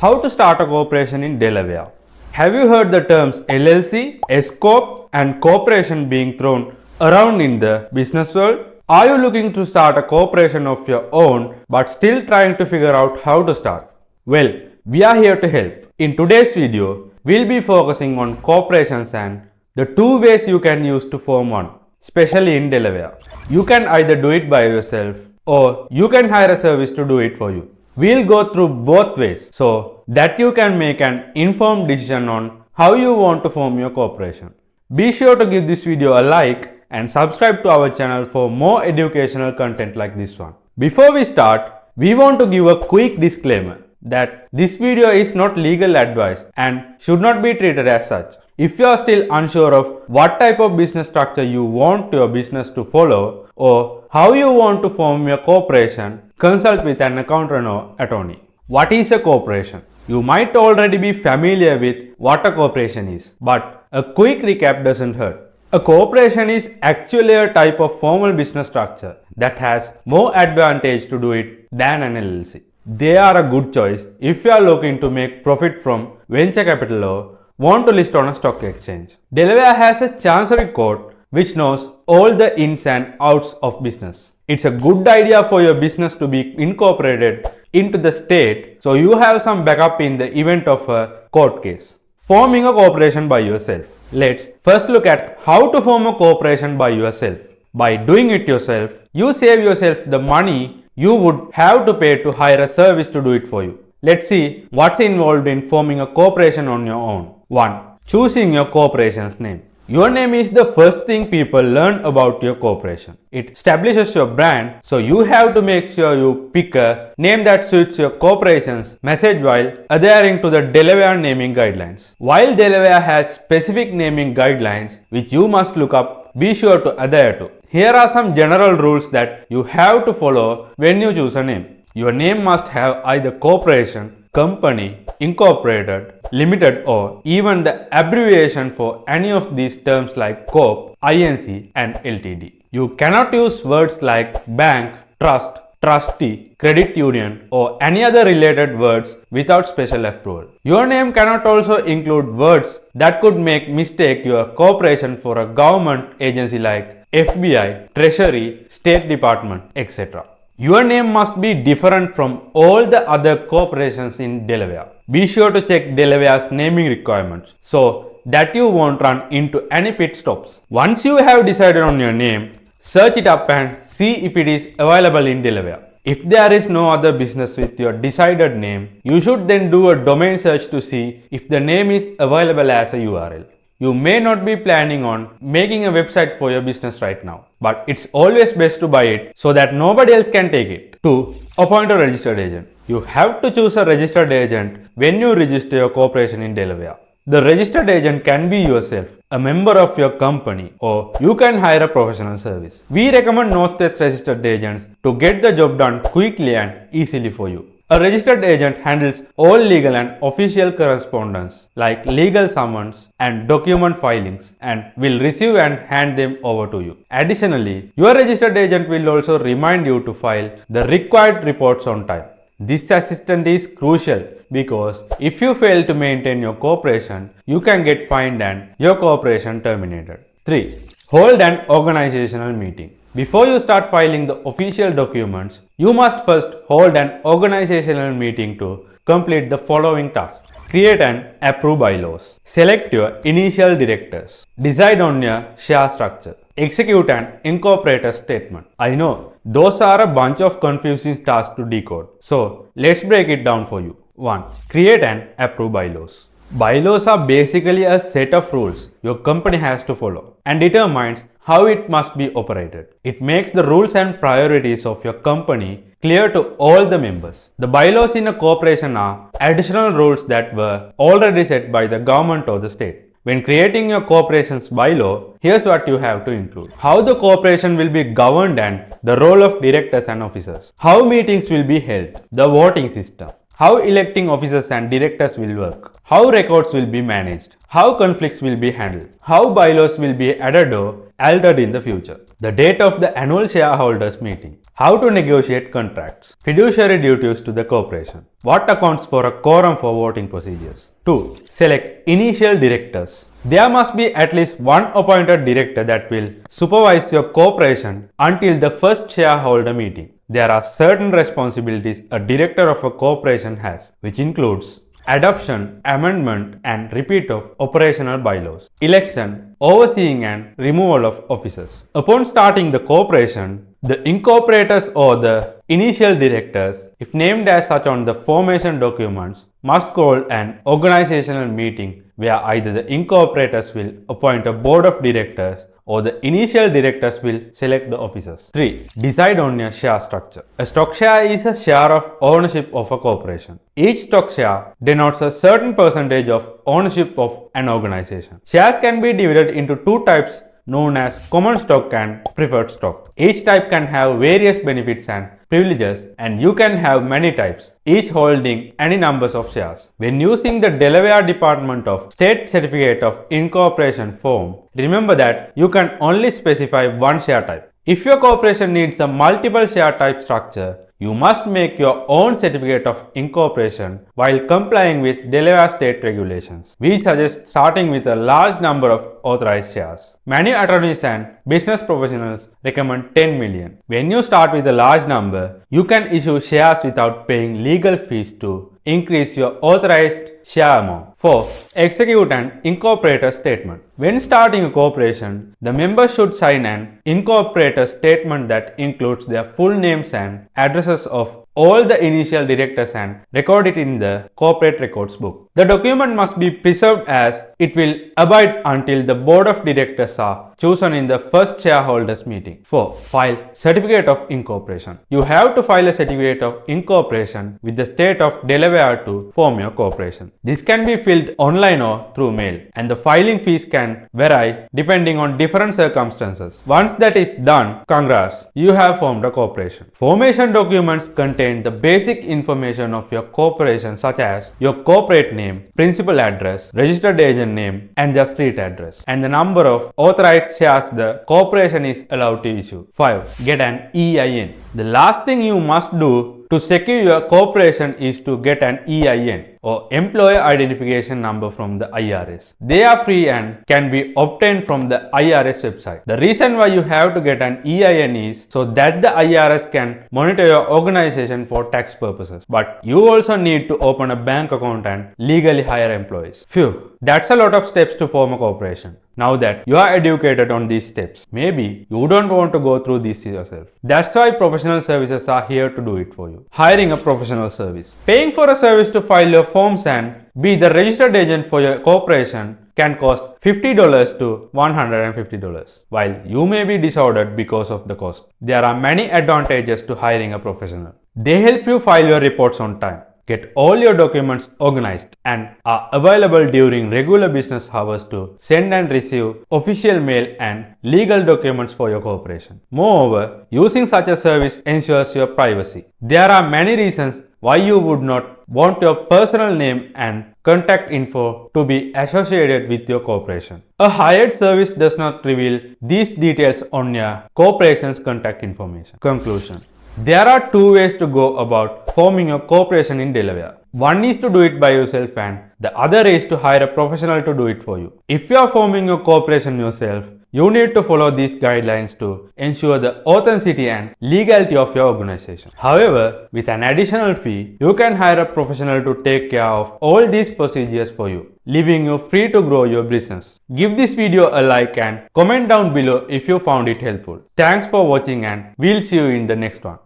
How to start a corporation in Delaware. Have you heard the terms LLC, S Corp and corporation being thrown around in the business world? Are you looking to start a corporation of your own but still trying to figure out how to start? Well, we are here to help. In today's video, we'll be focusing on corporations and the two ways you can use to form one, especially in Delaware. You can either do it by yourself or you can hire a service to do it for you. We'll go through both ways so that you can make an informed decision on how you want to form your corporation. Be sure to give this video a like and subscribe to our channel for more educational content like this one. Before we start, we want to give a quick disclaimer that this video is not legal advice and should not be treated as such. If you are still unsure of what type of business structure you want your business to follow or how you want to form your corporation, consult with an accountant or attorney. What is a corporation? You might already be familiar with what a corporation is, but a quick recap doesn't hurt. A corporation is actually a type of formal business structure that has more advantage to do it than an LLC. They are a good choice if you are looking to make profit from venture capital or want to list on a stock exchange. Delaware has a chancery court which knows all the ins and outs of business. It's a good idea for your business to be incorporated into the state so you have some backup in the event of a court case. Forming a corporation by yourself. Let's first look at how to form a corporation by yourself. By doing it yourself, you save yourself the money you would have to pay to hire a service to do it for you. Let's see what's involved in forming a corporation on your own. 1. Choosing your corporation's name. Your name is the first thing people learn about your corporation. It establishes your brand, so you have to make sure you pick a name that suits your corporation's message while adhering to the Delaware naming guidelines. While Delaware has specific naming guidelines which you must look up, be sure to adhere to. Here are some general rules that you have to follow when you choose a name. Your name must have either corporation, company, incorporated, limited or even the abbreviation for any of these terms like Corp, Inc and Ltd. You cannot use words like bank, trust, trustee, credit union or any other related words without special approval. Your name cannot also include words that could make mistake your corporation for a government agency like FBI, Treasury, State Department, etc. Your name must be different from all the other corporations in Delaware. Be sure to check Delaware's naming requirements so that you won't run into any pit stops. Once you have decided on your name, search it up and see if it is available in Delaware. If there is no other business with your decided name, you should then do a domain search to see if the name is available as a URL. You may not be planning on making a website for your business right now, but it's always best to buy it so that nobody else can take it. 2. Appoint a registered agent. You have to choose a registered agent when you register your corporation in Delaware. The registered agent can be yourself, a member of your company, or you can hire a professional service. We recommend Northwest registered agents to get the job done quickly and easily for you. A registered agent handles all legal and official correspondence like legal summons and document filings and will receive and hand them over to you. Additionally, your registered agent will also remind you to file the required reports on time. This assistance is crucial because if you fail to maintain your corporation, you can get fined and your corporation terminated. 3. Hold an organizational meeting. Before you start filing the official documents, you must first hold an organizational meeting to complete the following tasks. Create and approve bylaws. Select your initial directors. Decide on your share structure. Execute an incorporator statement. I know, those are a bunch of confusing tasks to decode. So, let's break it down for you. 1. Create and approve bylaws. Bylaws are basically a set of rules your company has to follow and determines how it must be operated. It makes the rules and priorities of your company clear to all the members. The bylaws in a corporation are additional rules that were already set by the government or the state. When creating your corporation's bylaw, here's what you have to include. How the corporation will be governed and the role of directors and officers. How meetings will be held. The voting system. How electing officers and directors will work. How records will be managed. How conflicts will be handled. How bylaws will be added or altered in the future. The date of the annual shareholders meeting. How to negotiate contracts. Fiduciary duties to the corporation. What accounts for a quorum for voting procedures. 2. Select initial directors. There must be at least one appointed director that will supervise your corporation until the first shareholder meeting. There are certain responsibilities a director of a corporation has, which includes adoption, amendment and repeat of operational bylaws, election, overseeing and removal of officers. Upon starting the corporation, the incorporators or the initial directors, if named as such on the formation documents, must call an organizational meeting where either the incorporators will appoint a board of directors or the initial directors will select the officers. 3. Decide on your share structure. A stock share is a share of ownership of a corporation. Each stock share denotes a certain percentage of ownership of an organization. Shares can be divided into two types known as common stock and preferred stock. Each type can have various benefits and privileges, and you can have many types, each holding any numbers of shares. When using the Delaware Department of State Certificate of Incorporation form, remember that you can only specify one share type. If your corporation needs a multiple share type structure, you must make your own certificate of incorporation while complying with Delaware state regulations. We suggest starting with a large number of authorized shares. Many attorneys and business professionals recommend 10 million. When you start with a large number, you can issue shares without paying legal fees to increase your authorized share amount. 4. Execute an incorporator statement. When starting a corporation, the members should sign an incorporator statement that includes their full names and addresses of all the initial directors and record it in the corporate records book. The document must be preserved as it will abide until the board of directors are chosen in the first shareholders meeting. 4. File certificate of incorporation. You have to file a certificate of incorporation with the state of Delaware to form your corporation. This can be filled online or through mail, and the filing fees can vary depending on different circumstances. Once that is done, congrats, you have formed a corporation. Formation documents contain the basic information of your corporation, such as your corporate name, principal address, registered agent name and the street address, and the number of authorized shares the corporation is allowed to issue. 5. Get an EIN. The last thing you must do to secure your corporation is to get an EIN or Employer Identification Number from the IRS. They are free and can be obtained from the IRS website. The reason why you have to get an EIN is so that the IRS can monitor your organization for tax purposes. But you also need to open a bank account and legally hire employees. Phew, that's a lot of steps to form a corporation. Now that you are educated on these steps, maybe you don't want to go through this yourself. That's why professional services are here to do it for you. Hiring a professional service. Paying for a service to file your forms and be the registered agent for your corporation can cost $50 to $150. While you may be disordered because of the cost, there are many advantages to hiring a professional. They help you file your reports on time, get all your documents organized, and are available during regular business hours to send and receive official mail and legal documents for your corporation. Moreover, using such a service ensures your privacy. There are many reasons why you would not want your personal name and contact info to be associated with your corporation. A hired service does not reveal these details on your corporation's contact information. Conclusion. There are two ways to go about forming a corporation in Delaware. One is to do it by yourself and the other is to hire a professional to do it for you. If you are forming a corporation yourself, you need to follow these guidelines to ensure the authenticity and legality of your organization. However, with an additional fee, you can hire a professional to take care of all these procedures for you, leaving you free to grow your business. Give this video a like and comment down below if you found it helpful. Thanks for watching and we'll see you in the next one.